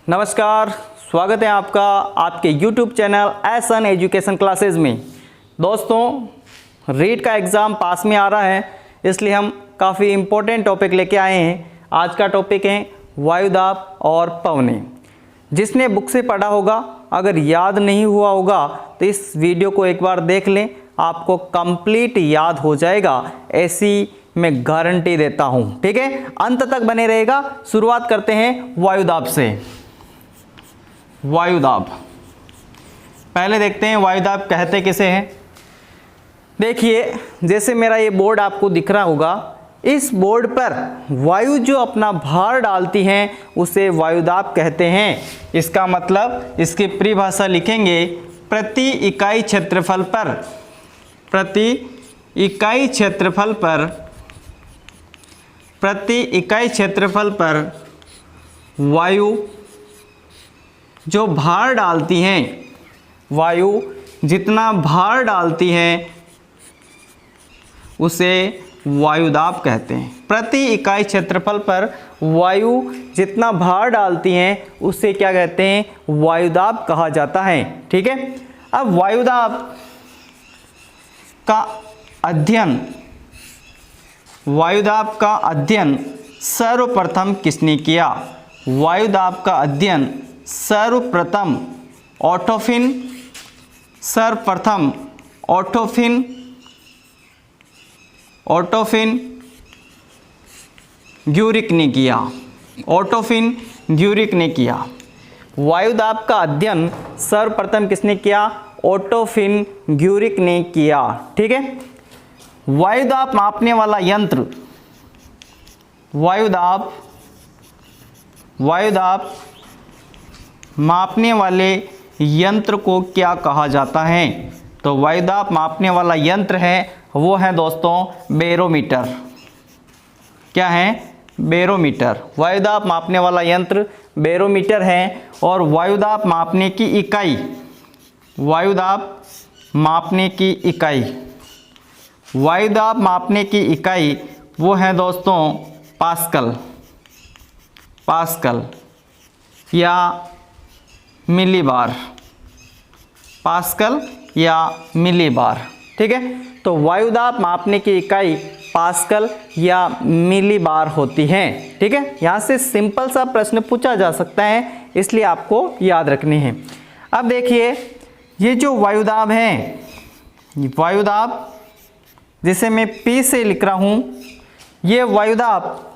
नमस्कार, स्वागत है आपका आपके YouTube चैनल एसन एजुकेशन क्लासेस में। दोस्तों, रीट का एग्ज़ाम पास में आ रहा है, इसलिए हम काफ़ी इम्पोर्टेंट टॉपिक लेके आए हैं। आज का टॉपिक है वायुदाब और पवनें। जिसने बुक से पढ़ा होगा, अगर याद नहीं हुआ होगा तो इस वीडियो को एक बार देख लें, आपको कंप्लीट याद हो जाएगा, ऐसी मैं गारंटी देता हूँ। ठीक है, अंत तक बने रहेगा। शुरुआत करते हैं वायुदाब से। वायुदाब, पहले देखते हैं वायुदाब कहते किसे हैं। देखिए, जैसे मेरा ये बोर्ड आपको दिख रहा होगा, इस बोर्ड पर वायु जो अपना भार डालती हैं उसे वायुदाब कहते हैं। इसका मतलब, इसकी परिभाषा लिखेंगे, प्रति इकाई क्षेत्रफल पर, प्रति इकाई क्षेत्रफल पर, प्रति इकाई क्षेत्रफल पर वायु जो भार डालती हैं, वायु जितना भार डालती हैं उसे वायुदाब कहते हैं। प्रति इकाई क्षेत्रफल पर वायु जितना भार डालती हैं उसे क्या कहते हैं? वायुदाब कहा जाता है। ठीक है, अब वायुदाब का अध्ययन, वायुदाब का अध्ययन सर्वप्रथम किसने किया? वायुदाब का अध्ययन सर्वप्रथम ऑटोफिन, सर्वप्रथम ऑटोफिन ग्यूरिक ने किया। ऑटोफिन ग्यूरिक ने किया। वायुदाब का अध्ययन सर्वप्रथम किसने किया? ऑटोफिन ग्यूरिक ने किया। ठीक है, वायुदाब मापने वाला यंत्र, वायुदाब मापने वाले यंत्र को क्या कहा जाता है? तो वायुदाब मापने वाला यंत्र है, वो है दोस्तों बैरोमीटर। क्या है? बैरोमीटर। वायुदाब मापने वाला यंत्र बैरोमीटर है। और वायुदाब मापने की इकाई, वायुदाब मापने की इकाई, वायुदाब मापने की इकाई वो है दोस्तों पास्कल, पास्कल या मिलीबार, पास्कल या मिलीबार। ठीक है, तो वायुदाब मापने की इकाई पास्कल या मिलीबार होती है। ठीक है, यहाँ से सिंपल सा प्रश्न पूछा जा सकता है, इसलिए आपको याद रखनी है। अब देखिए, ये जो वायुदाब है, वायुदाब जिसे मैं P से लिख रहा हूँ, ये वायुदाब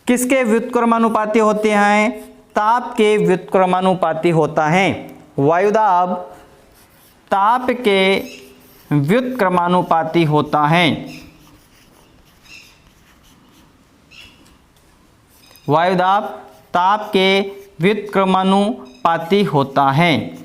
किसके व्युत्क्रमानुपाती होते हैं? ताप के व्युत्क्रमानुपाती होता है। वायुदाब ताप के व्युत्क्रमानुपाती होता है। वायुदाब ताप के व्युत्क्रमानुपाती होता है।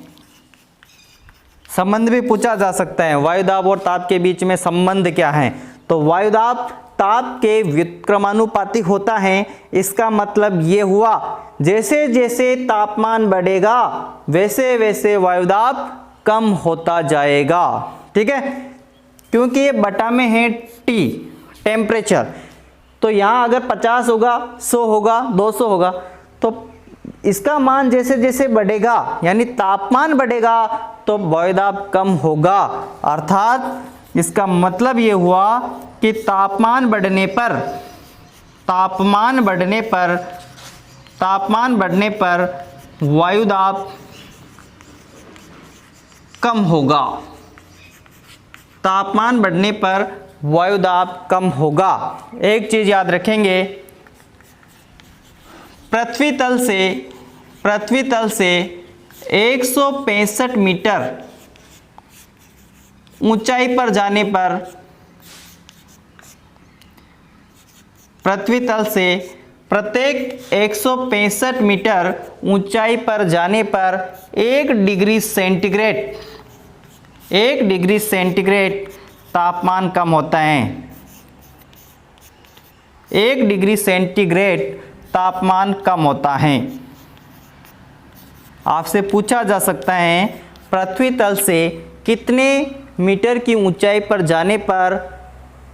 संबंध भी पूछा जा सकता है, वायुदाब और ताप के बीच में संबंध क्या है? तो वायुदाब ताप के व्युत्क्रमानुपाती होता है। इसका मतलब ये हुआ, जैसे जैसे तापमान बढ़ेगा वैसे वैसे वायुदाब कम होता जाएगा। ठीक है, क्योंकि ये बटा में है T, टेम्परेचर। तो यहाँ अगर 50 होगा, 100 होगा, 200 होगा, तो इसका मान जैसे जैसे बढ़ेगा, यानी तापमान बढ़ेगा, तो वायुदाब कम होगा। अर्थात इसका मतलब ये हुआ कि तापमान बढ़ने पर वायुदाब कम होगा। तापमान बढ़ने पर वायुदाब कम होगा। एक चीज याद रखेंगे, पृथ्वी तल से 165 मीटर ऊंचाई पर जाने पर, पृथ्वी तल से प्रत्येक 165 मीटर ऊंचाई पर जाने पर 1 डिग्री सेंटीग्रेड तापमान कम होता है। 1 डिग्री सेंटीग्रेड तापमान कम होता है। आपसे पूछा जा सकता है, पृथ्वी तल से कितने मीटर की ऊंचाई पर जाने पर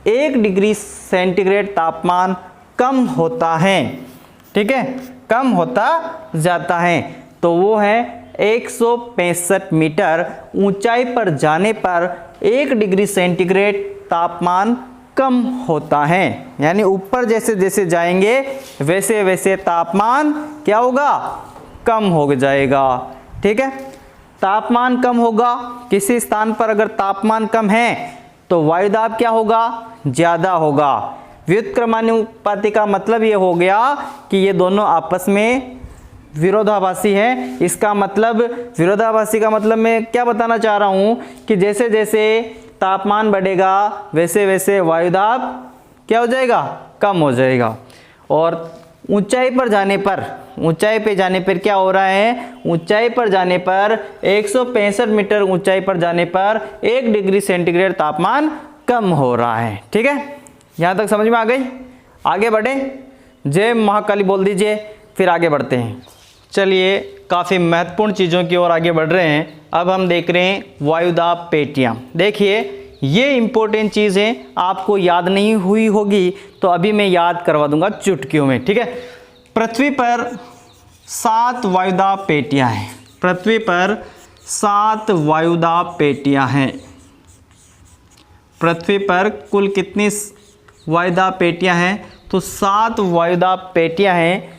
1 डिग्री सेंटीग्रेड तापमान कम होता है। ठीक है, कम होता जाता है। तो वो है 165 मीटर ऊंचाई पर जाने पर 1 डिग्री सेंटीग्रेड तापमान कम होता है। यानी ऊपर जैसे जैसे जाएंगे वैसे वैसे तापमान क्या होगा, कम हो जाएगा। ठीक है, तापमान कम होगा, किसी स्थान पर अगर तापमान कम है तो वायुदाब क्या होगा, ज़्यादा होगा। व्युत्क्रमानुपाती का मतलब ये हो गया कि ये दोनों आपस में विरोधाभासी है। इसका मतलब, विरोधाभासी का मतलब मैं क्या बताना चाह रहा हूँ कि जैसे जैसे तापमान बढ़ेगा वैसे वैसे वायुदाब क्या हो जाएगा, कम हो जाएगा। और ऊंचाई पर जाने पर, ऊंचाई पे जाने पर क्या हो रहा है, ऊंचाई पर जाने पर 165 मीटर ऊंचाई पर जाने पर 1 डिग्री सेंटीग्रेड तापमान कम हो रहा है। ठीक है, यहाँ तक समझ में आ गई। आगे बढ़े, जय महाकाली बोल दीजिए, फिर आगे बढ़ते हैं। चलिए, काफ़ी महत्वपूर्ण चीज़ों की ओर आगे बढ़ रहे हैं। अब हम देख रहे हैं वायुदाब पेटियाँ। देखिए, ये इम्पोर्टेंट चीज़ है, आपको याद नहीं हुई होगी तो अभी मैं याद करवा दूंगा चुटकियों में। ठीक है, पृथ्वी पर 7 वायुदाब पेटियाँ हैं। पृथ्वी पर 7 वायुदाब पेटियाँ हैं। पृथ्वी पर कुल कितनी वायुदाब पेटियाँ हैं, तो 7 वायुदाब पेटियाँ हैं,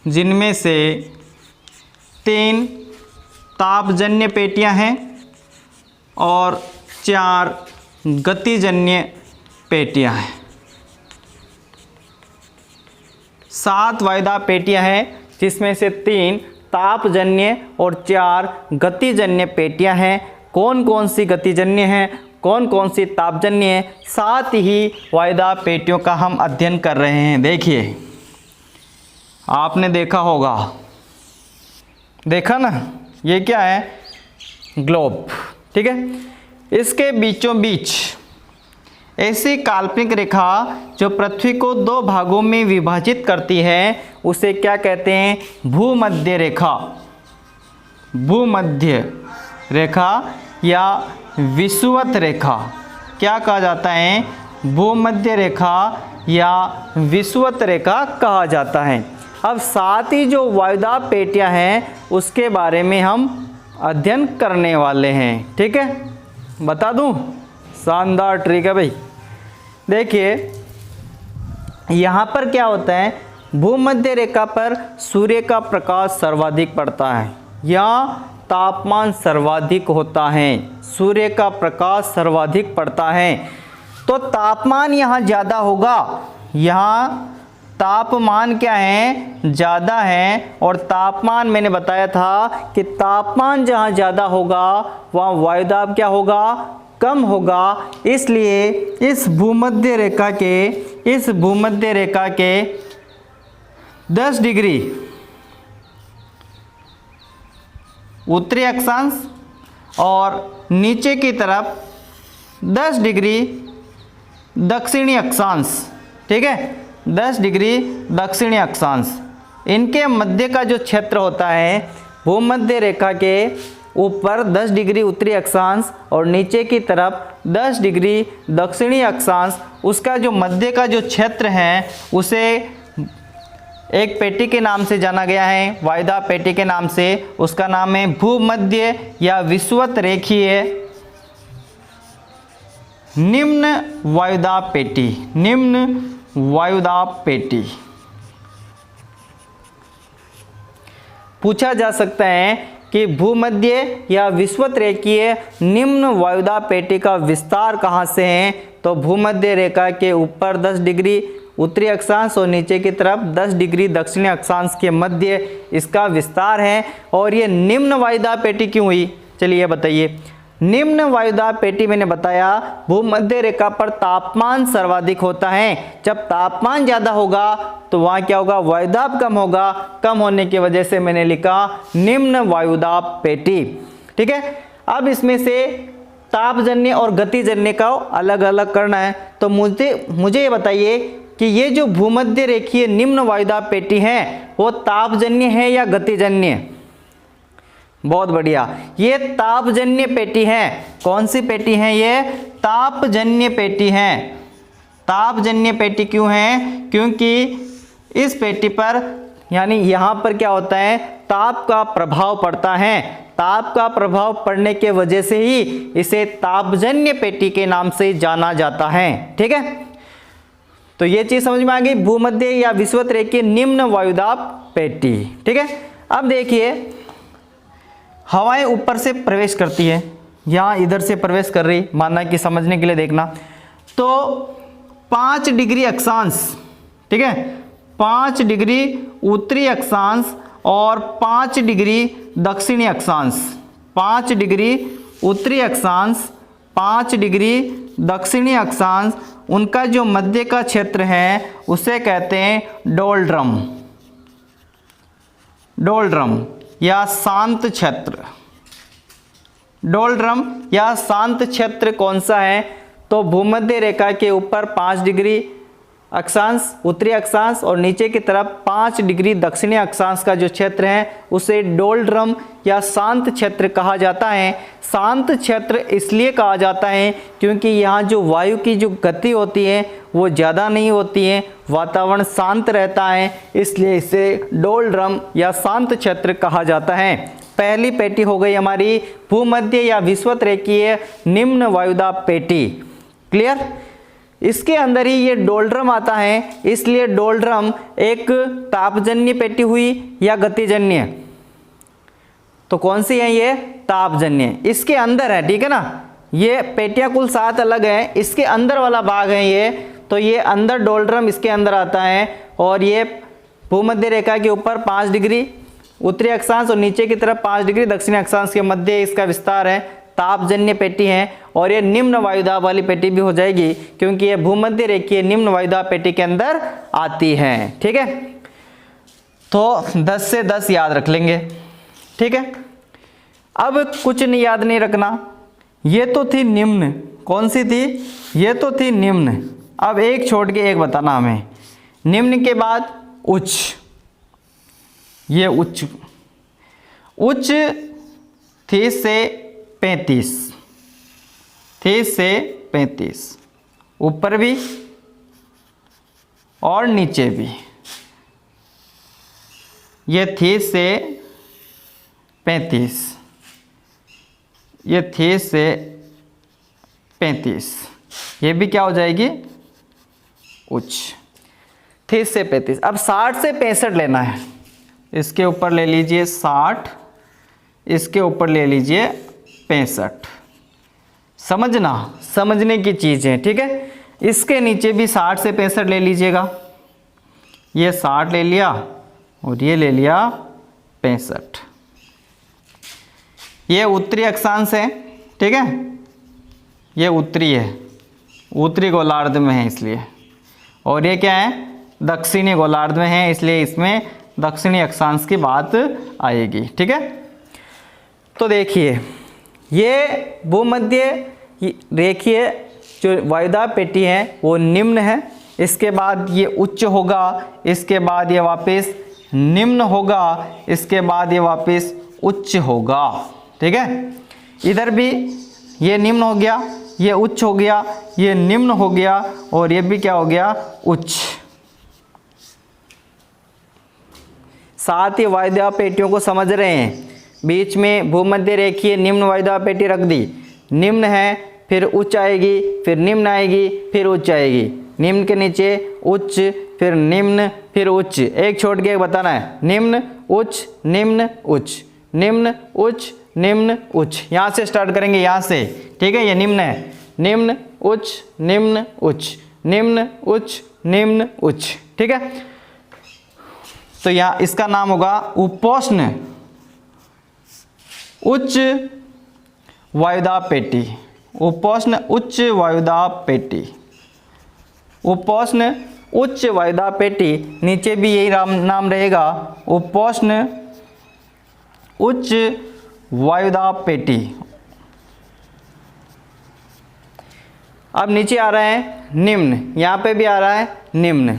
जिनमें से 3 तापजन्य पेटियाँ हैं और 4 गतिजन्य पेटियाँ हैं। 7 वायुदाब पेटियाँ हैं जिसमें से 3 तापजन्य और 4 गतिजन्य पेटियाँ हैं। कौन कौन सी गतिजन्य हैं, कौन कौन सी तापजन्य है, साथ ही वायुदाब पेटियों का हम अध्ययन कर रहे हैं। देखिए, आपने देखा होगा, देखा ना, ये क्या है, ग्लोब। ठीक है, इसके बीचों बीच ऐसी काल्पनिक रेखा जो पृथ्वी को 2 भागों में विभाजित करती है उसे क्या कहते हैं, भूमध्य रेखा। भूमध्य रेखा या विषुवत रेखा क्या कहा जाता है, भूमध्य रेखा या विषुवत रेखा कहा जाता है। अब साथ ही जो वायुदाब पेटियाँ हैं उसके बारे में हम अध्ययन करने वाले हैं। ठीक है, बता दूं, शानदार ट्रिक है भाई। देखिए, यहाँ पर क्या होता है, भूमध्य रेखा पर सूर्य का प्रकाश सर्वाधिक पड़ता है, यहाँ तापमान सर्वाधिक होता है, सूर्य का प्रकाश सर्वाधिक पड़ता है, तो तापमान यहाँ ज़्यादा होगा। यहाँ तापमान क्या है, ज़्यादा है। और तापमान मैंने बताया था कि तापमान जहाँ ज़्यादा होगा वहाँ वायुदाब क्या होगा, कम होगा। इसलिए इस भूमध्य रेखा के 10 डिग्री उत्तरी अक्षांश और नीचे की तरफ 10 डिग्री दक्षिणी अक्षांश। ठीक है, 10 डिग्री दक्षिणी अक्षांश, इनके मध्य का जो क्षेत्र होता है, भूमध्य रेखा के ऊपर 10 डिग्री उत्तरी अक्षांश और नीचे की तरफ 10 डिग्री दक्षिणी अक्षांश, उसका जो मध्य का जो क्षेत्र है उसे एक पेटी के नाम से जाना गया है, वायुदाब पेटी के नाम से। उसका नाम है भूमध्य या विषुवत रेखीय निम्न वायुदाब पेटी। निम्न वायुदाब पेटी पूछा जा सकता है कि भूमध्य या विषुवत रेखीय निम्न वायुदाब पेटी का विस्तार कहाँ से है, तो भूमध्य रेखा के ऊपर 10 डिग्री उत्तरी अक्षांश और नीचे की तरफ 10 डिग्री दक्षिणी अक्षांश के मध्य इसका विस्तार है। और ये निम्न वायुदाब पेटी क्यों हुई, चलिए बताइए। निम्न वायुदाब पेटी मैंने बताया, भूमध्य रेखा पर तापमान सर्वाधिक होता है। जब तापमान ज़्यादा होगा तो वहाँ क्या होगा, वायुदाब कम होगा। कम होने की वजह से मैंने लिखा निम्न वायुदाब पेटी। ठीक है, अब इसमें से तापजन्य और गतिजन्य का अलग अलग करना है। तो मुझे ये बताइए कि ये जो भूमध्य रेखीय निम्न वायुदाब पेटी है वो तापजन्य है या गतिजन्य। बहुत बढ़िया, ये तापजन्य पेटी है। कौन सी पेटी है ये, तापजन्य पेटी है। तापजन्य पेटी क्यों है? क्योंकि इस पेटी पर यानी यहाँ पर क्या होता है, ताप का प्रभाव पड़ता है। ताप का प्रभाव पड़ने के वजह से ही इसे तापजन्य पेटी के नाम से जाना जाता है। ठीक है, तो ये चीज समझ में आ गई, भूमध्य या विषुवत-रेखीय निम्न वायुदाब पेटी। ठीक है, अब देखिए हवाएं ऊपर से प्रवेश करती है, यहाँ इधर से प्रवेश कर रही, मानना कि समझने के लिए देखना, तो 5 डिग्री अक्षांश, ठीक है, 5 डिग्री उत्तरी अक्षांश और 5 डिग्री दक्षिणी अक्षांश, 5 डिग्री उत्तरी अक्षांश, 5 डिग्री दक्षिणी अक्षांश, उनका जो मध्य का क्षेत्र है उसे कहते हैं डोलड्रम, डोलड्रम या शांत क्षेत्र। डोलड्रम या शांत क्षेत्र कौन सा है? तो भूमध्य रेखा के ऊपर 5 डिग्री अक्षांश उत्तरी अक्षांश और नीचे की तरफ 5 डिग्री दक्षिणी अक्षांश का जो क्षेत्र है उसे डोलड्रम या शांत क्षेत्र कहा जाता है। शांत क्षेत्र इसलिए कहा जाता है क्योंकि यहाँ जो वायु की जो गति होती है वो ज़्यादा नहीं होती है, वातावरण शांत रहता है, इसलिए इसे डोलड्रम या शांत क्षेत्र कहा जाता है। पहली पेटी हो गई हमारी भूमध्य या विषुवत-रेखीय निम्न वायुदाब पेटी। क्लियर? इसके अंदर ही ये डोलड्रम आता है, इसलिए डोलड्रम एक तापजन्य पेटी हुई या गतिजन्य? तो कौन सी है ये? तापजन्य। इसके अंदर है, ठीक है ना, ये पेटियां कुल 7 अलग हैं, इसके अंदर वाला भाग है ये, तो ये अंदर डोलड्रम इसके अंदर आता है और ये भूमध्य रेखा के ऊपर 5 डिग्री उत्तरी अक्षांश और नीचे की तरफ 5 डिग्री दक्षिणी अक्षांश के मध्य इसका विस्तार है, तापजन्य पेटी है। और ये निम्न वायुदाब वाली पेटी भी हो जाएगी क्योंकि ये भूमध्य रेखीय निम्न वायुदाब पेटी के अंदर आती है। ठीक है, तो 10 से 10 याद रख लेंगे। ठीक है, अब कुछ नहीं याद नहीं रखना, ये तो थी निम्न, कौन सी थी? ये तो थी निम्न। अब एक छोड़ के एक बताना हमें, निम्न के बाद उच्च, ये उच्च, उच्च 30 से 35, 30 से 35, ऊपर भी और नीचे भी, ये 30 से 35, ये 30 से 35, ये भी क्या हो जाएगी? उच्च। 30 से 35। अब 60 से 65 लेना है, इसके ऊपर ले लीजिए 60, इसके ऊपर ले लीजिए 65। समझना, समझने की चीज़ है। ठीक है, इसके नीचे भी 60 से 65 ले लीजिएगा, ये 60 ले लिया और ये ले लिया 65। ये उत्तरी अक्षांश है, ठीक है, ये उत्तरी है, उत्तरी गोलार्ध में है इसलिए, और ये क्या है? दक्षिणी गोलार्ध में है, इसलिए इसमें दक्षिणी अक्षांश की बात आएगी। ठीक है, तो देखिए ये भूमध्य रेखीय जो वायुदाब पेटी है वो निम्न है, इसके बाद ये उच्च होगा, इसके बाद ये वापस निम्न होगा, इसके बाद ये वापस उच्च होगा। ठीक है, इधर भी ये निम्न हो गया, ये उच्च हो गया, ये निम्न हो गया और ये भी क्या हो गया? उच्च। साथ ही वायुदाब पेटियों को समझ रहे हैं, बीच में भूमध्य रेखीय निम्न वायुदाब पेटी रख दी, निम्न है, फिर उच्च आएगी, फिर निम्न आएगी, फिर उच्च आएगी, निम्न के नीचे उच्च, फिर निम्न, फिर उच्च। एक छोड़ के बताना है, निम्न उच्च निम्न उच्च, निम्न उच्च निम्न उच्च, यहाँ से स्टार्ट करेंगे, यहाँ से। ठीक है, ये निम्न है, निम्न उच्च निम्न उच्च, निम्न उच्च निम्न उच्च। ठीक है, तो यहाँ इसका नाम होगा उपोष्ण उच्च वायुदाब पेटी, उपोष्ण उच्च वायुदाब पेटी, उपोष्ण उच्च वायुदाब पेटी। नीचे भी यही नाम रहेगा, उपोष्ण उच्च वायुदाब पेटी। अब नीचे आ रहा है निम्न, यहाँ पे भी आ रहा है निम्न,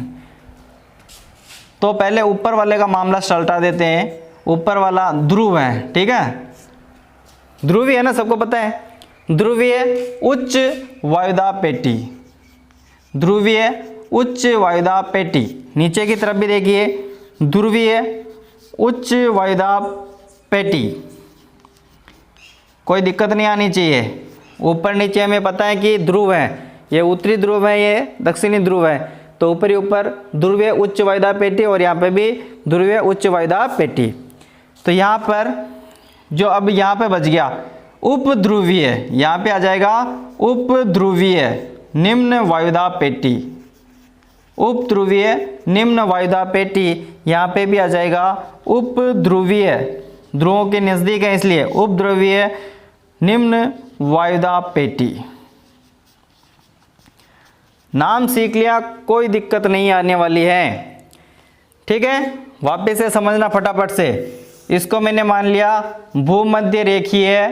तो पहले ऊपर वाले का मामला सलटा देते हैं। ऊपर वाला ध्रुव है, ठीक है, ध्रुवीय है ना, सबको पता है, ध्रुवीय उच्च वायुदाब पेटी, ध्रुवीय उच्च वायुदाब पेटी। नीचे की तरफ भी देखिए, ध्रुवीय उच्च वायुदाब पेटी। कोई दिक्कत नहीं आनी चाहिए। ऊपर नीचे हमें पता है कि ध्रुव है, ये उत्तरी ध्रुव है, ये दक्षिणी ध्रुव है, तो ऊपरी ऊपर ध्रुवीय उच्च वायुदाब पेटी और यहाँ पे भी ध्रुवीय उच्च वायुदाब पेटी। तो यहाँ पर जो अब यहाँ पे बच गया उपध्रुवीय, यहाँ पे आ जाएगा उपध्रुवीय निम्न वायुदाब पेटी। उपध्रुवीय निम्न वायुदाब पेटी, यहाँ पे भी आ जाएगा उपध्रुवीय, ध्रुवों के नज़दीक है इसलिए उपध्रुवीय निम्न वायुदाब पेटी। नाम सीख लिया, कोई दिक्कत नहीं आने वाली है। ठीक है, वापस से समझना फटाफट से। इसको मैंने मान लिया भूमध्य रेखीय,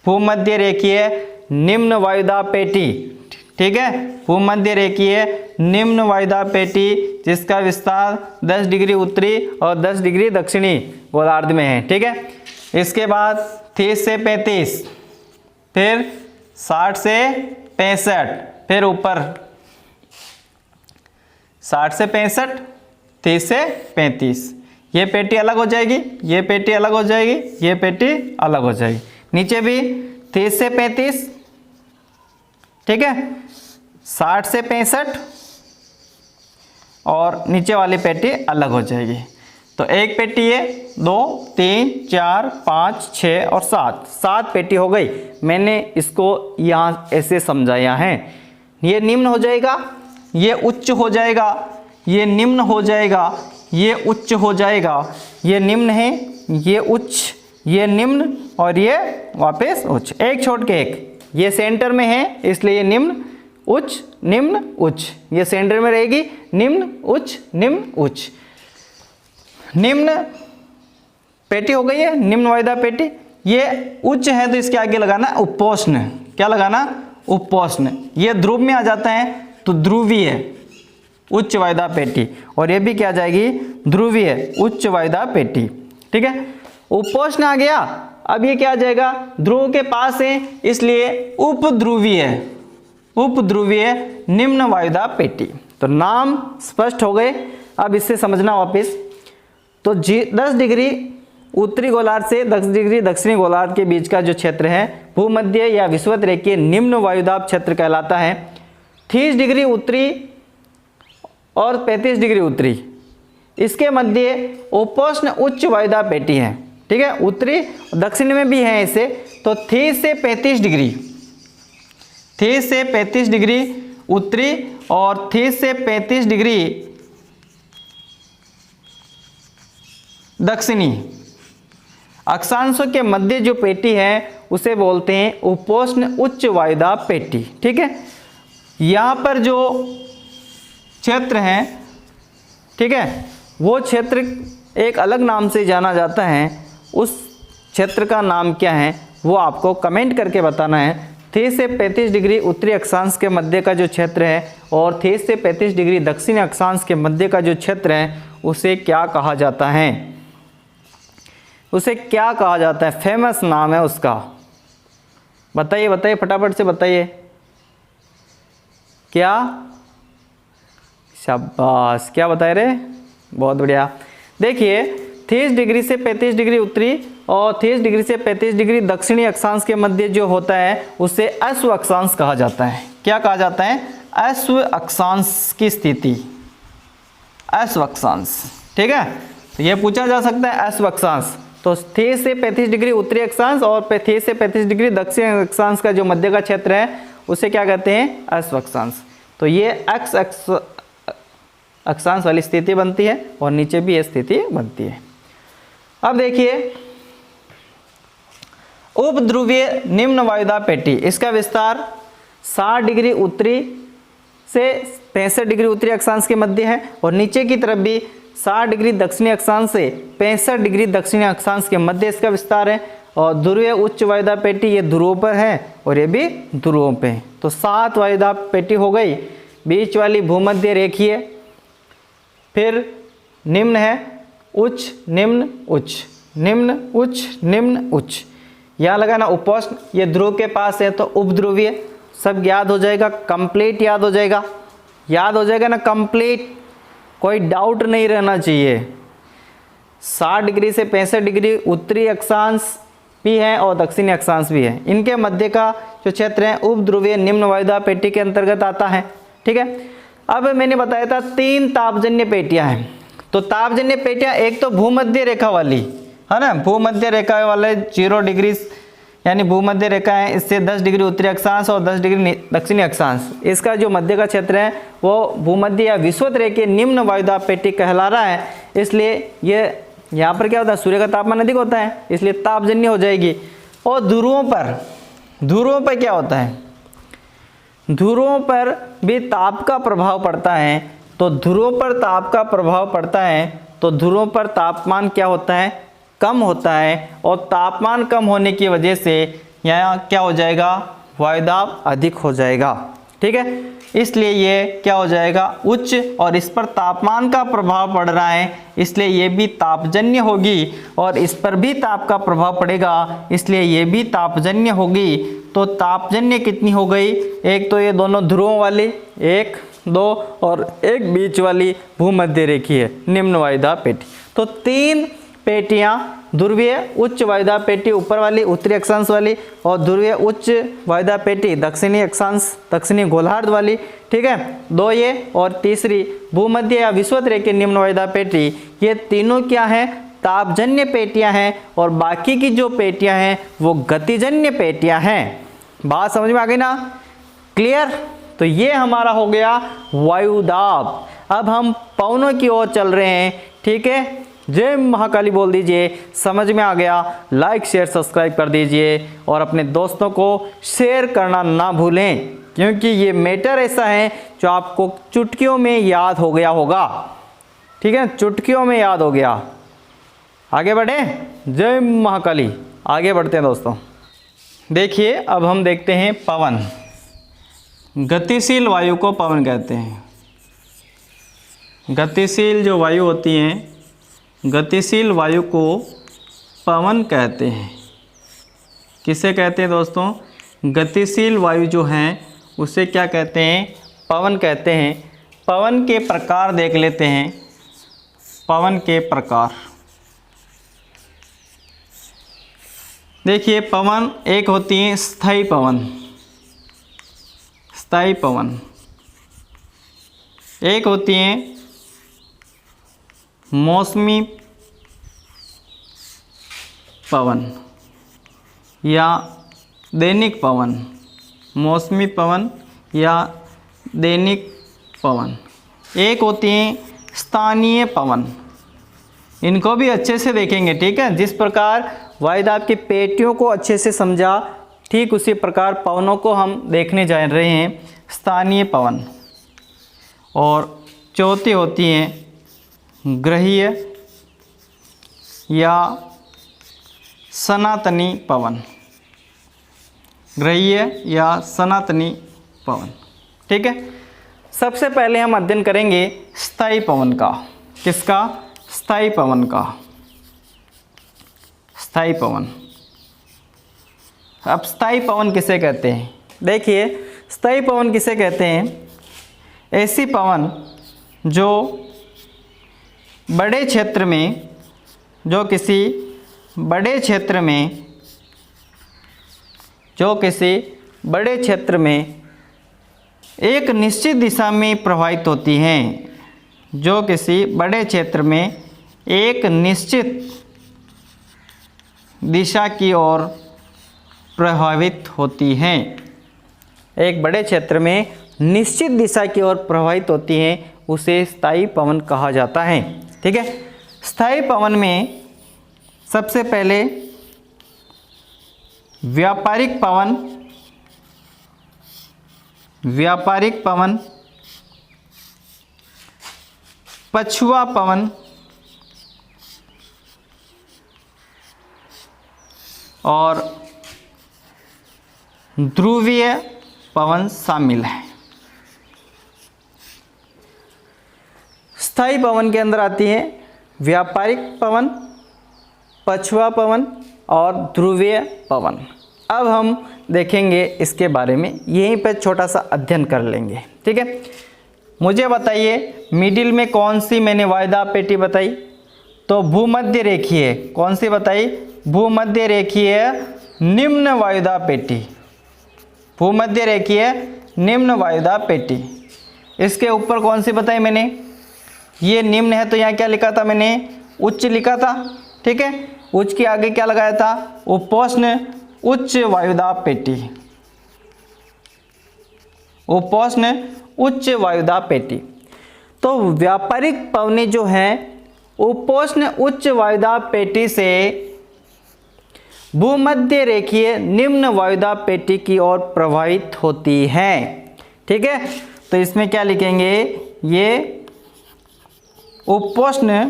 भूमध्य रेखीय निम्न वायुदाब पेटी। ठीक है, भूमध्य रेखीय निम्न वायुदाब पेटी जिसका विस्तार 10 डिग्री उत्तरी और 10 डिग्री दक्षिणी गोलार्ध में है। ठीक है, इसके बाद 30 से 35, फिर 60 से 65, फिर ऊपर 60 से 65, 30 से 35। ये पेटी अलग हो जाएगी, ये पेटी अलग हो जाएगी, ये पेटी अलग हो जाएगी। नीचे भी 30 से 35, ठीक है, 60 से 65 और नीचे वाली पेटी अलग हो जाएगी। तो एक पेटी है, 2 3 4 5 6 और 7 पेटी हो गई। मैंने इसको यहाँ ऐसे समझाया है। ये निम्न हो जाएगा, ये उच्च हो जाएगा, ये निम्न हो जाएगा, ये उच्च हो जाएगा, ये निम्न है, ये उच्च, ये निम्न और ये वापस उच्च, एक छोड़ के एक। ये सेंटर में है इसलिए ये निम्न उच्च निम्न उच्च, ये सेंटर में रहेगी, निम्न उच्च निम्न उच्च। निम्न पेटी हो गई है, निम्न वायुदाब पेटी। ये उच्च है तो इसके आगे लगाना उपोष्ण। क्या लगाना? उपोष्ण। ये ध्रुव में आ जाता है तो ध्रुवीय उच्च वायुदाब पेटी, और ये भी क्या आ जाएगी? ध्रुवीय उच्च वायुदाब पेटी। ठीक है, उपोष्ण आ गया। अब ये क्या आ जाएगा? ध्रुव के पास है इसलिए उपध्रुवीय, उपध्रुवीय निम्न वायुदाब पेटी। तो नाम स्पष्ट हो गए। अब इससे समझना वापस। तो 10 डिग्री उत्तरी गोलार्ध से 10 डिग्री दक्षिणी गोलार्ध के बीच का जो क्षेत्र है भूमध्य या विषुवत रेखीय निम्न वायुदाब क्षेत्र कहलाता है। 30 डिग्री उत्तरी और 35 डिग्री उत्तरी, इसके मध्य उपोष्ण उच्च वायुदाब पेटी है। ठीक है, उत्तरी दक्षिण में भी है ऐसे। तो 30 से 35 डिग्री, 30 से 35 डिग्री उत्तरी और 30 से 35 डिग्री दक्षिणी अक्षांशों के मध्य जो पेटी है उसे बोलते हैं उपोष्ण उच्च वायुदाब पेटी। ठीक है, यहाँ पर जो क्षेत्र है, ठीक है, वो क्षेत्र एक अलग नाम से जाना जाता है। उस क्षेत्र का नाम क्या है वो आपको कमेंट करके बताना है। 30 से 35 डिग्री उत्तरी अक्षांश के मध्य का जो क्षेत्र है और 30 से 35 डिग्री दक्षिणी अक्षांश के मध्य का जो क्षेत्र है उसे क्या कहा जाता है? उसे क्या कहा जाता है? फेमस नाम है उसका, बताइए बताइए, फटाफट से बताइए। क्या? शाबाश, क्या बताए रे? बहुत बढ़िया। देखिए 30 डिग्री से 35 डिग्री उत्तरी और 30 डिग्री से 35 डिग्री दक्षिणी अक्षांश के मध्य जो होता है उसे अश्व अक्षांश कहा जाता है। क्या कहा जाता है? अश्व अक्षांश की स्थिति, अश्व अक्षांश। ठीक है, तो ये पूछा जा सकता है अश्व अक्षांश। तो 30 से 35 डिग्री उत्तरी अक्षांश और 30 से 35 डिग्री दक्षिणी अक्षांश का जो मध्य का क्षेत्र है उसे क्या कहते हैं? अश्व अक्षांश। तो ये अक्षांश वाली स्थिति बनती है और नीचे भी ये स्थिति बनती है। अब देखिए उपध्रुवीय निम्न वायुदाब पेटी, इसका विस्तार 60 डिग्री उत्तरी से 65 डिग्री उत्तरी अक्षांश के मध्य है और नीचे की तरफ भी 60 डिग्री दक्षिणी अक्षांश से 65 डिग्री दक्षिणी अक्षांश के मध्य इसका विस्तार है। और ध्रुवीय उच्च वायुदाब पेटी ये ध्रुवों पर है और ये भी ध्रुवों पे है। तो 7 वायुदाब पेटी हो गई। बीच वाली भूमध्य रेखीय, फिर निम्न है, उच्च निम्न उच्च, निम्न उच्च निम्न उच्च। यहाँ लगाना उपोष्ण, ये ध्रुव के पास है तो उपध्रुवीय। सब याद हो जाएगा, कंप्लीट याद हो जाएगा, याद हो जाएगा ना कंप्लीट, कोई डाउट नहीं रहना चाहिए। 60 डिग्री से 65 डिग्री उत्तरी अक्षांश भी है और दक्षिणी अक्षांश भी है। इनके मध्य का जो क्षेत्र है उपध्रुवीय निम्न वायुदाब पेटी के अंतर्गत आता है। ठीक है, अब मैंने बताया था 3 तापजन्य पेटियां हैं। तो तापजन्य पेटियां एक तो भूमध्य रेखा वाली है ना, भूमध्य रेखा वाले 0 डिग्री यानी भूमध्य रेखा है, इससे 10 डिग्री उत्तरी अक्षांश और 10 डिग्री दक्षिणी अक्षांश, इसका जो मध्य का क्षेत्र है वो भूमध्य या विषुवत रेखीय निम्न वायुदाब पेटी कहला रहा है। इसलिए ये यहाँ पर क्या होता है, सूर्य का तापमान अधिक होता है, इसलिए तापजन्य हो जाएगी। और ध्रुवों पर क्या होता है, ध्रुवों पर भी ताप का प्रभाव पड़ता है। तो ध्रुवों पर ताप का प्रभाव पड़ता है तो ध्रुवों पर तापमान क्या होता है, कम होता है, और तापमान कम होने की वजह से यहाँ क्या हो जाएगा, वायुदाब अधिक हो जाएगा। ठीक है, इसलिए ये क्या हो जाएगा, उच्च, और इस पर तापमान का प्रभाव पड़ रहा है इसलिए ये भी तापजन्य होगी, और इस पर भी ताप का प्रभाव पड़ेगा इसलिए ये भी तापजन्य होगी। तो तापजन्य कितनी हो गई, एक तो ये दोनों ध्रुवों वाली 1, 2 और एक बीच वाली भूमध्य रेखीय निम्न वायुदाब पेटी। तो 3 पेटियां, ध्रुवीय उच्च वायुदाब पेटी ऊपर वाली उत्तरी अक्षांश वाली, और ध्रुवीय उच्च वायुदाब पेटी दक्षिणी अक्षांश दक्षिणी गोलार्ध वाली। ठीक है, 2 ये, और तीसरी भूमध्य या विषुवत रेखीय निम्न वायुदाब पेटी। ये तीनों क्या है, तापजन्य पेटियां हैं, और बाकी की जो पेटियां हैं वो गतिजन्य पेटियां हैं। बात समझ में आ गई ना, क्लियर। तो ये हमारा हो गया वायुदाब। अब हम पवनों की ओर चल रहे हैं। ठीक है, जय महाकाली बोल दीजिए, समझ में आ गया। लाइक शेयर सब्सक्राइब कर दीजिए और अपने दोस्तों को शेयर करना ना भूलें, क्योंकि ये मैटर ऐसा है जो आपको चुटकियों में याद हो गया होगा। ठीक है, चुटकियों में याद हो गया। आगे बढ़े, जय महाकाली। आगे बढ़ते हैं दोस्तों। देखिए, अब हम देखते हैं पवन। गतिशील वायु को पवन कहते हैं। गतिशील जो वायु होती हैं, गतिशील वायु को पवन कहते हैं। किसे कहते हैं दोस्तों, गतिशील वायु जो हैं उसे क्या कहते हैं, पवन कहते हैं। पवन के प्रकार देख लेते हैं। पवन के प्रकार देखिए, पवन एक होती है स्थायी पवन, स्थायी पवन। एक होती है मौसमी पवन या दैनिक पवन, मौसमी पवन या दैनिक पवन। एक होती हैं स्थानीय पवन, इनको भी अच्छे से देखेंगे। ठीक है, जिस प्रकार वायुदाब की पेटियों को अच्छे से समझा, ठीक उसी प्रकार पवनों को हम देखने जा रहे हैं। स्थानीय पवन। और चौथी होती हैं ग्रहीय या सनातनी पवन, ग्रहीय या सनातनी पवन। ठीक है, सबसे पहले हम अध्ययन करेंगे स्थायी पवन का। किसका, स्थायी पवन का। स्थायी पवन। अब स्थायी पवन किसे कहते हैं, देखिए स्थायी पवन किसे कहते हैं, ऐसी पवन जो बड़े क्षेत्र में, जो किसी बड़े क्षेत्र में, जो किसी बड़े क्षेत्र में एक निश्चित दिशा में प्रवाहित होती हैं, जो किसी बड़े क्षेत्र में एक निश्चित दिशा की ओर प्रभावित होती हैं। एक बड़े क्षेत्र में निश्चित दिशा की ओर प्रभावित होती हैं, उसे स्थायी पवन कहा जाता है। ठीक है, स्थायी पवन में सबसे पहले व्यापारिक पवन, व्यापारिक पवन, पछुआ पवन और ध्रुवीय पवन शामिल है। स्थायी पवन के अंदर आती है व्यापारिक पवन, पछुआ पवन और ध्रुवीय पवन। अब हम देखेंगे इसके बारे में, यहीं पर छोटा सा अध्ययन कर लेंगे। ठीक है, मुझे बताइए मिडिल में कौन सी मैंने वायुदाब पेटी बताई? तो भूमध्य रेखीय, कौन सी बताई? भूमध्य रेखीय निम्न वायुदाब पेटी, भूमध्य रेखीय निम्न वायुदाब पेटी। इसके ऊपर कौन सी बताई मैंने? ये निम्न है तो यहाँ क्या लिखा था मैंने? उच्च लिखा था। ठीक है, उच्च के आगे क्या लगाया था? उपोष्ण उच्च वायुदाब पेटी, उपोष्ण उच्च वायुदाब पेटी। तो व्यापारिक पवनें जो हैं उपोष्ण उच्च वायुदाब पेटी से भूमध्य रेखीय निम्न वायुदाब पेटी की ओर प्रवाहित होती हैं। ठीक है, तो इसमें क्या लिखेंगे? ये उपोष्ण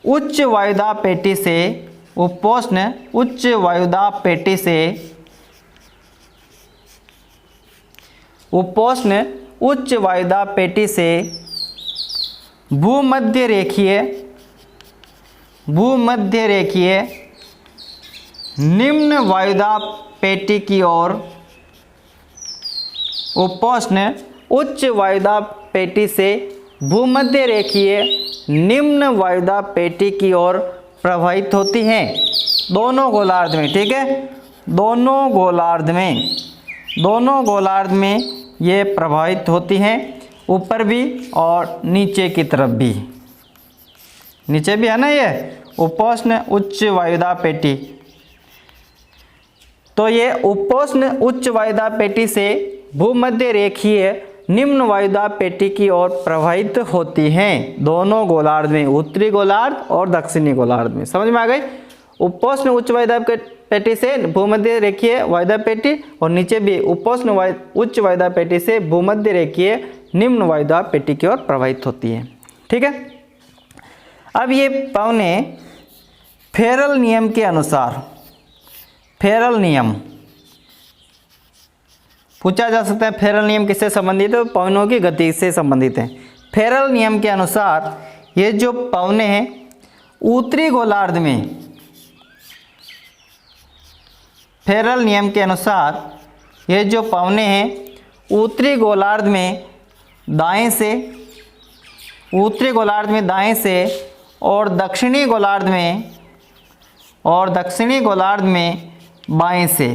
उच्च वायुदाब पेटी से, उपोष्ण उच्च वायुदाब पेटी से, उपोष्ण उच्च वायुदाब पेटी से भूमध्य रेखीय, भूमध्य रेखीय निम्न वायुदाब पेटी की ओर, उपोष्ण उच्च वायुदाब पेटी से भूमध्य रेखीय निम्न वायुदाब पेटी की ओर प्रवाहित होती हैं, दोनों गोलार्ध में। ठीक है, दोनों गोलार्ध में, दोनों गोलार्ध में ये प्रभावित होती हैं, ऊपर भी और नीचे की तरफ भी। नीचे भी है ना ये उपोष्ण उच्च वायुदाब पेटी। तो ये उपोष्ण उच्च वायुदाब पेटी से भूमध्य रेखीय निम्न वायुदाब पेटी की ओर प्रवाहित होती हैं, दोनों गोलार्ध में, उत्तरी गोलार्ध और दक्षिणी गोलार्ध में। समझ में आ गई? उपोष्ण उच्च वायुदाब पेटी से भूमध्य रेखीय वायुदाब पेटी, और नीचे भी उपोष्ण उच्च वायुदाब पेटी से भूमध्य रेखीय निम्न वायुदाब पेटी की ओर प्रवाहित होती है। ठीक है, अब ये पवनें फेरल नियम के अनुसार, फेरल नियम पूछा जा सकता है, फेरल नियम किससे संबंधित है? पवनों की गति से संबंधित है। फेरल नियम के अनुसार ये जो पवनें हैं उत्तरी गोलार्ध में, फेरल नियम के अनुसार ये जो पवनें हैं उत्तरी गोलार्ध में दाएं से, उत्तरी गोलार्ध में दाएं से और दक्षिणी गोलार्ध में, और दक्षिणी गोलार्ध में बाएं से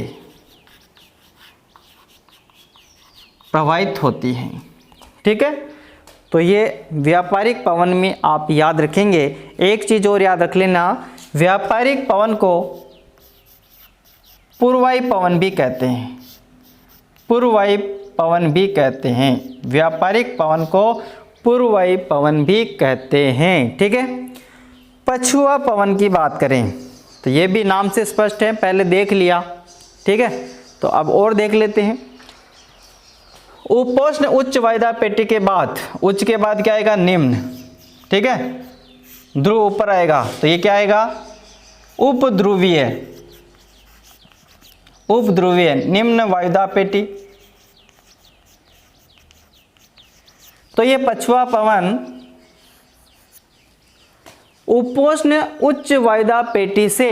प्रवाहित होती हैं। ठीक है, तो ये व्यापारिक पवन में आप याद रखेंगे। एक चीज़ और याद रख लेना, व्यापारिक पवन को पूर्वायी पवन भी कहते हैं, पूर्वायी पवन भी कहते हैं, व्यापारिक पवन को पूर्वायी पवन भी कहते हैं। ठीक है, पछुआ पवन की बात करें तो ये भी नाम से स्पष्ट है, पहले देख लिया। ठीक है, तो अब और देख लेते हैं। उपोष्ण उच्च वायुदाब पेटी के बाद, उच्च के बाद क्या आएगा? निम्न। ठीक है, ध्रुव ऊपर आएगा तो ये क्या आएगा? उपध्रुवीय, उपध्रुवीय निम्न वायुदाब पेटी। तो ये पछुआ पवन उपोष्ण उच्च वायुदाब पेटी से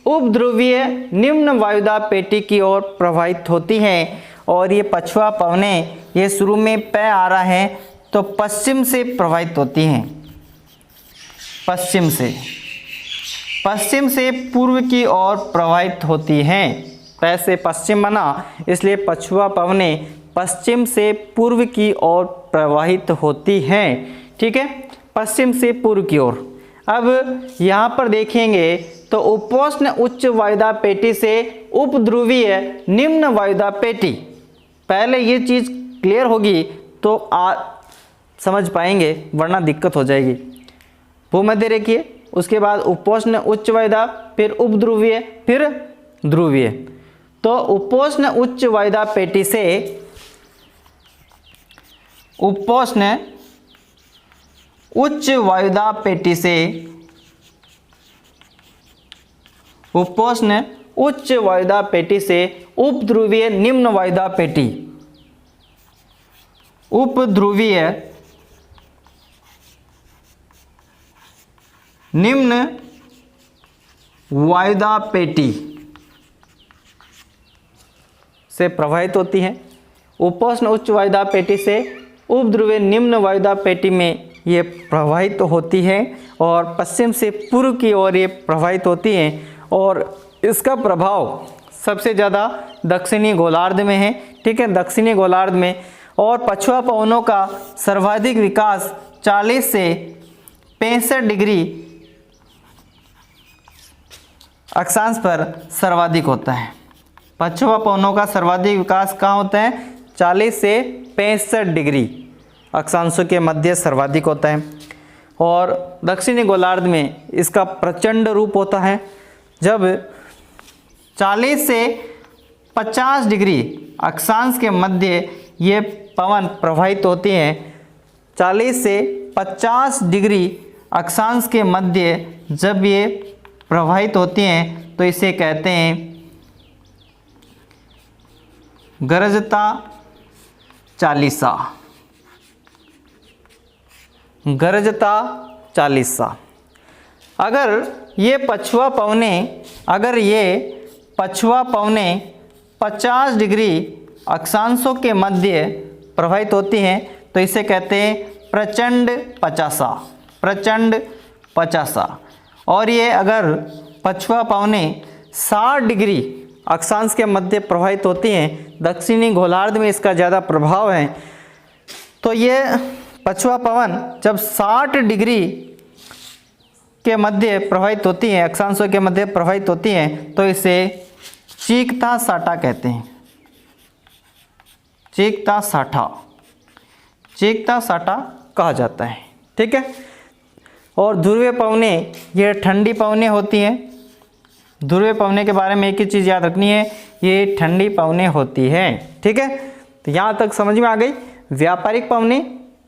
उपध्रुवीय निम्न वायुदाब पेटी की ओर प्रवाहित होती हैं, और ये पछुआ पवनें, ये शुरू में पै आ रहा है तो पश्चिम से प्रवाहित होती हैं, पश्चिम से, पश्चिम से पूर्व की ओर प्रवाहित होती हैं। पै से पश्चिम बना, इसलिए पछुआ पवनें पश्चिम से पूर्व की ओर प्रवाहित होती हैं। ठीक है, पश्चिम से पूर्व की ओर। अब यहाँ पर देखेंगे तो उपोष्ण उच्च वायुदाब पेटी से उपध्रुवीय निम्न वायुदाब पेटी, पहले ये चीज़ क्लियर होगी तो समझ पाएंगे, वरना दिक्कत हो जाएगी। भूमध्य रेखीय, उसके बाद उपोष्ण उच्च वायुदाब, फिर उपध्रुवीय, फिर ध्रुवीय। तो उपोष्ण उच्च वायुदाब पेटी से, उपोष्ण उच्च वायुदाब पेटी से, उपोष्ण उच्च वायुदाब पेटी से उपध्रुवीय निम्न वायुदाब पेटी, उपध्रुवीय निम्न वायुदाब पेटी, से प्रवाहित होती हैं। उपोष्ण उच्च वायुदाब पेटी से उपध्रुवीय निम्न वायुदाब पेटी में ये प्रवाहित होती है और पश्चिम से पूर्व की ओर ये प्रवाहित होती हैं और इसका प्रभाव सबसे ज़्यादा दक्षिणी गोलार्ध में है। ठीक है, दक्षिणी गोलार्ध में। और पछुआ पवनों का सर्वाधिक विकास 40 से 65 डिग्री अक्षांश पर सर्वाधिक होता है। पछुआ पवनों का सर्वाधिक विकास कहाँ होता है? 40 से 65 डिग्री अक्षांशों के मध्य सर्वाधिक होता है। और दक्षिणी गोलार्ध में इसका प्रचंड रूप होता है। जब 40 से 50 डिग्री अक्षांश के मध्य ये पवन प्रवाहित होती हैं, 40 से 50 डिग्री अक्षांश के मध्य जब ये प्रवाहित होती हैं तो इसे कहते हैं गरजता चालीसा। गरजता चालीसा। अगर ये पछुआ पवने 50 डिग्री अक्षांशों के मध्य प्रवाहित होती हैं तो इसे कहते हैं प्रचंड 50। प्रचंड 50। और ये अगर पछुआ पवने 60 डिग्री अक्षांश के मध्य प्रवाहित होती हैं, दक्षिणी गोलार्ध में इसका ज़्यादा प्रभाव है, तो ये पछुआ पवन जब 60 डिग्री के मध्य प्रवाहित होती हैं, अक्षांशों के मध्य प्रवाहित होती हैं, तो इसे चीकता साठा कहते हैं। चीकता साठा, चीकता साठा कहा जाता है। ठीक है। और ध्रुवीय पवने, ये ठंडी पवने होती हैं। ध्रुवीय पवने के बारे में एक ही चीज़ याद रखनी है, ये ठंडी पवने होती है। ठीक है, तो यहाँ तक समझ में आ गई। व्यापारिक पवने,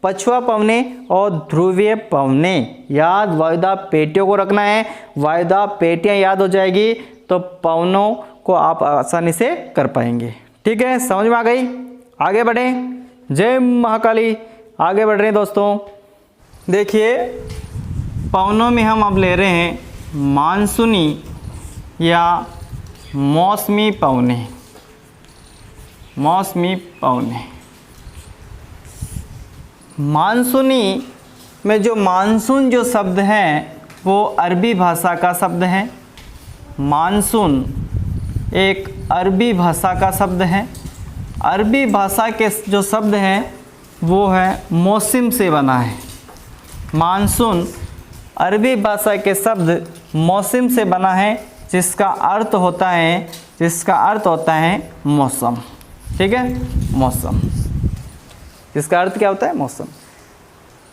पछुआ पवने और ध्रुवीय पवने याद वायुदाब पेटियों को रखना है। वायुदाब पेटियाँ याद हो जाएगी तो पवनों को आप आसानी से कर पाएंगे। ठीक है, समझ में आ गई। आगे बढ़ें। जय महाकाली। आगे बढ़ रहे हैं दोस्तों। देखिए, पवनों में हम अब ले रहे हैं मानसूनी या मौसमी पवने। मौसमी पवने। मानसूनी में जो मानसून जो शब्द है वो अरबी भाषा का शब्द है। मानसून एक अरबी भाषा का शब्द है। अरबी भाषा के जो शब्द हैं वो है मौसम से बना है। मानसून अरबी भाषा के शब्द मौसम से बना है, जिसका अर्थ होता है मौसम। ठीक है, मौसम। इसका अर्थ क्या होता है? मौसम।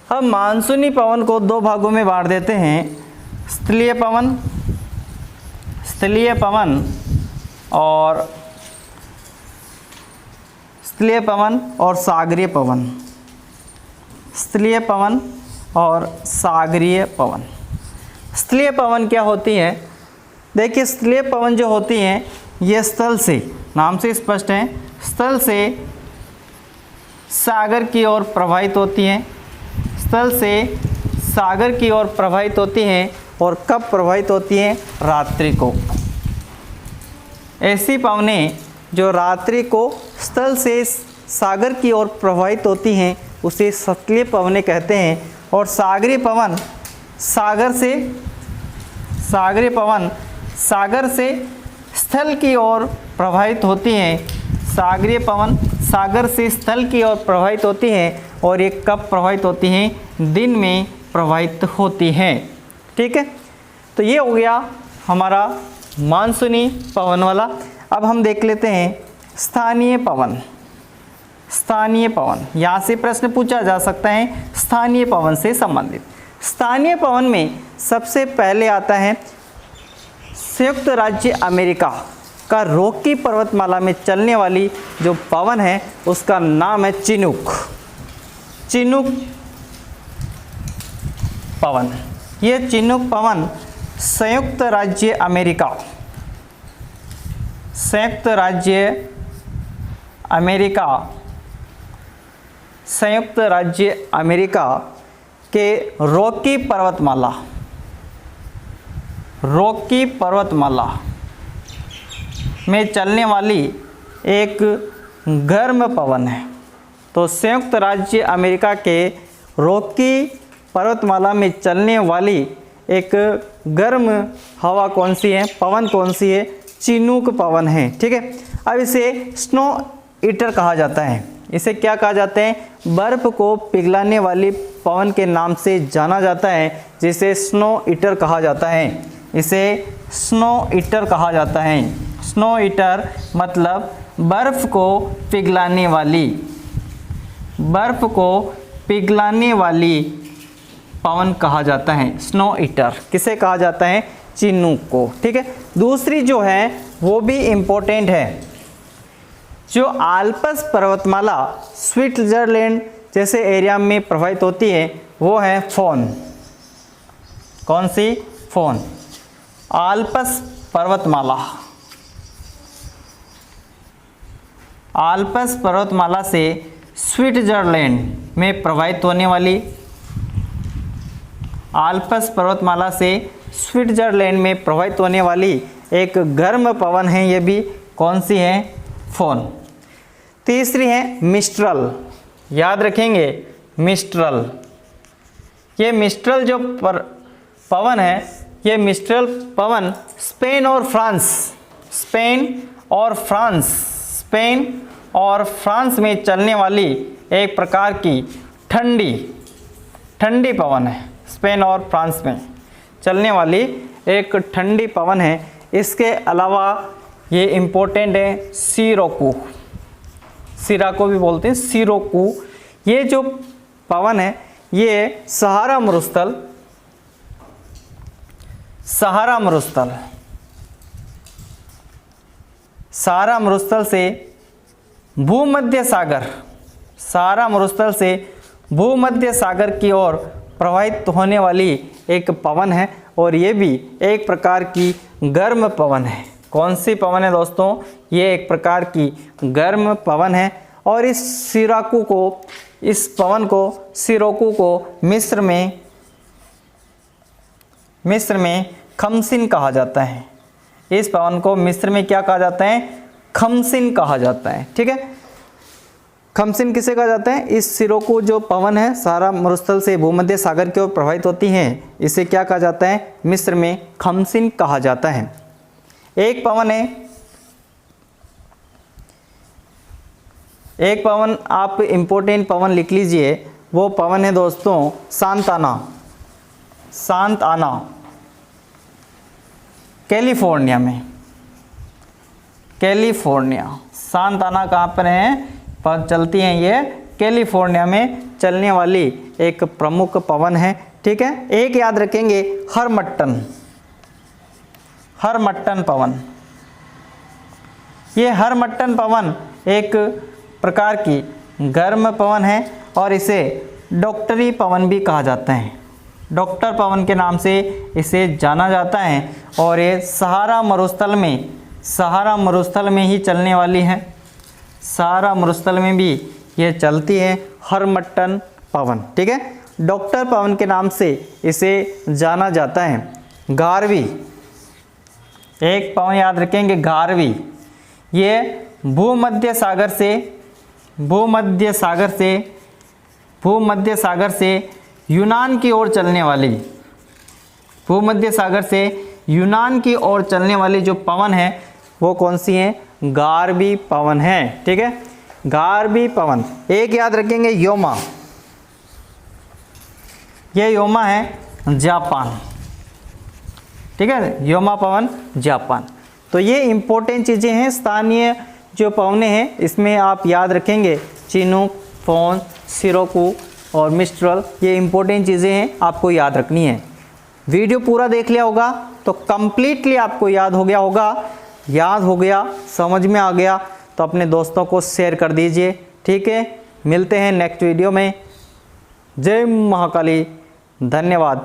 हम मानसूनी पवन को दो भागों में बांट देते हैं, स्थलीय पवन, स्थलीय पवन और स्थलीय पवन और सागरीय पवन। स्थलीय पवन और सागरीय पवन। स्थलीय पवन क्या होती है? देखिए, स्थलीय पवन जो होती हैं ये स्थल से, नाम से स्पष्ट है, स्थल से सागर की ओर प्रवाहित होती हैं। स्थल से सागर की ओर प्रवाहित होती हैं। और कब प्रवाहित होती हैं? रात्रि को। ऐसी पवने जो रात्रि को स्थल से सागर की ओर प्रवाहित होती हैं उसे स्थलीय पवने कहते हैं। और सागरीय पवन सागर से स्थल की ओर प्रवाहित होती हैं। सागरीय पवन सागर से स्थल की ओर प्रवाहित होती हैं। और ये कब प्रवाहित होती हैं? दिन में प्रवाहित होती हैं। ठीक है, तो ये हो गया हमारा मानसूनी पवन वाला। अब हम देख लेते हैं स्थानीय पवन। स्थानीय पवन, यहाँ से प्रश्न पूछा जा सकता है स्थानीय पवन से संबंधित। स्थानीय पवन में सबसे पहले आता है संयुक्त राज्य अमेरिका का रॉकी पर्वतमाला में चलने वाली जो पवन है उसका नाम है चिनूक। चिनूक पवन। ये चिनूक पवन संयुक्त राज्य अमेरिका, संयुक्त राज्य अमेरिका के रॉकी पर्वतमाला में चलने वाली एक गर्म पवन है। तो संयुक्त राज्य अमेरिका के रॉकी पर्वतमाला में चलने वाली एक गर्म हवा कौन सी है, पवन कौन सी है, चिनूक पवन है। ठीक है, अब इसे स्नो ईटर कहा जाता है। इसे क्या कहा जाता है, बर्फ को पिघलाने वाली पवन के नाम से जाना जाता है, जिसे स्नो ईटर कहा जाता है। इसे स्नो ईटर कहा जाता है। स्नो ईटर मतलब बर्फ को पिघलाने वाली, बर्फ को पिघलाने वाली पवन कहा जाता है स्नो ईटर। किसे कहा जाता है, चिनूक को। ठीक है, दूसरी जो है वो भी इम्पोर्टेंट है। जो आल्प्स पर्वतमाला स्विट्जरलैंड जैसे एरिया में प्रवाहित होती है वो है फोन। कौन सी, फोन। आल्प्स पर्वतमाला, आल्प्स पर्वतमाला से स्विट्जरलैंड में प्रवाहित होने वाली, आल्प्स पर्वतमाला से स्विट्जरलैंड में प्रवाहित होने वाली एक गर्म पवन है, ये भी कौन सी है, फोन। तीसरी है मिस्ट्रल, याद रखेंगे मिस्ट्रल। ये मिस्ट्रल जो पवन है, ये मिस्ट्रल पवन स्पेन और फ्रांस, स्पेन और फ्रांस, स्पेन और फ्रांस में चलने वाली एक प्रकार की ठंडी ठंडी पवन है। स्पेन और फ्रांस में चलने वाली एक ठंडी पवन है। इसके अलावा ये इम्पोर्टेंट है सिरोकू, सिराको भी बोलते हैं, सिरोकू। ये जो पवन है ये सहारा मरुस्थल, सहारा मरुस्थल, सहारा मरुस्थल से भूमध्य सागर, सहारा मरुस्थल से भूमध्य सागर की ओर प्रवाहित होने वाली एक पवन है और ये भी एक प्रकार की गर्म पवन है। कौन सी पवन है दोस्तों, ये एक प्रकार की गर्म पवन है। और इस सिराकू को, इस पवन को, सिरोकू को मिस्र में खमसिन कहा जाता है। इस पवन को मिस्र में क्या कहा जाता है, खमसिन कहा जाता है। ठीक है, खमसिन किसे कहा जाता है, इस सिरोकू जो पवन है सहारा मरुस्थल से भूमध्य सागर की ओर प्रवाहित होती हैं, इसे क्या कहा जाता है, मिस्र में खमसिन कहा जाता है। एक पवन है, एक पवन आप इम्पोर्टेंट पवन लिख लीजिए, वो पवन है दोस्तों सांत आना, सांत आना, कैलिफोर्निया में, कैलिफोर्निया। सांत आना कहाँ पर है, पर चलती हैं ये कैलिफोर्निया में चलने वाली एक प्रमुख पवन है। ठीक है, एक याद रखेंगे हरमट्टन, हरमट्टन पवन। ये हरमट्टन पवन एक प्रकार की गर्म पवन है और इसे डॉक्टरी पवन भी कहा जाता है, डॉक्टर पवन के नाम से इसे जाना जाता है। और ये सहारा मरुस्थल में, सहारा मरुस्थल में ही चलने वाली है, सहारा मरुस्थल में भी ये चलती है हरमट्टन पवन। ठीक है, डॉक्टर पवन के नाम से इसे जाना जाता है। गारवी, एक पवन याद रखेंगे गारवी। ये भूमध्य सागर से, भूमध्य सागर से, भूमध्य सागर से यूनान की ओर चलने वाली, भूमध्य सागर से यूनान की ओर चलने वाली जो पवन है वो कौन सी है, गारवी पवन है। ठीक है, गारवी पवन। एक याद रखेंगे योमा, ये योमा है जापान। ठीक है, योमा पवन जापान। तो ये इम्पोर्टेंट चीज़ें हैं, स्थानीय जो पवनें हैं इसमें आप याद रखेंगे चिनूक, फोन, सिरोकू और मिस्ट्रल। ये इम्पोर्टेंट चीज़ें हैं, आपको याद रखनी है। वीडियो पूरा देख लिया होगा तो कंप्लीटली आपको याद हो गया होगा। याद हो गया, समझ में आ गया तो अपने दोस्तों को शेयर कर दीजिए। ठीक है, मिलते हैं नेक्स्ट वीडियो में। जय महाकाली, धन्यवाद।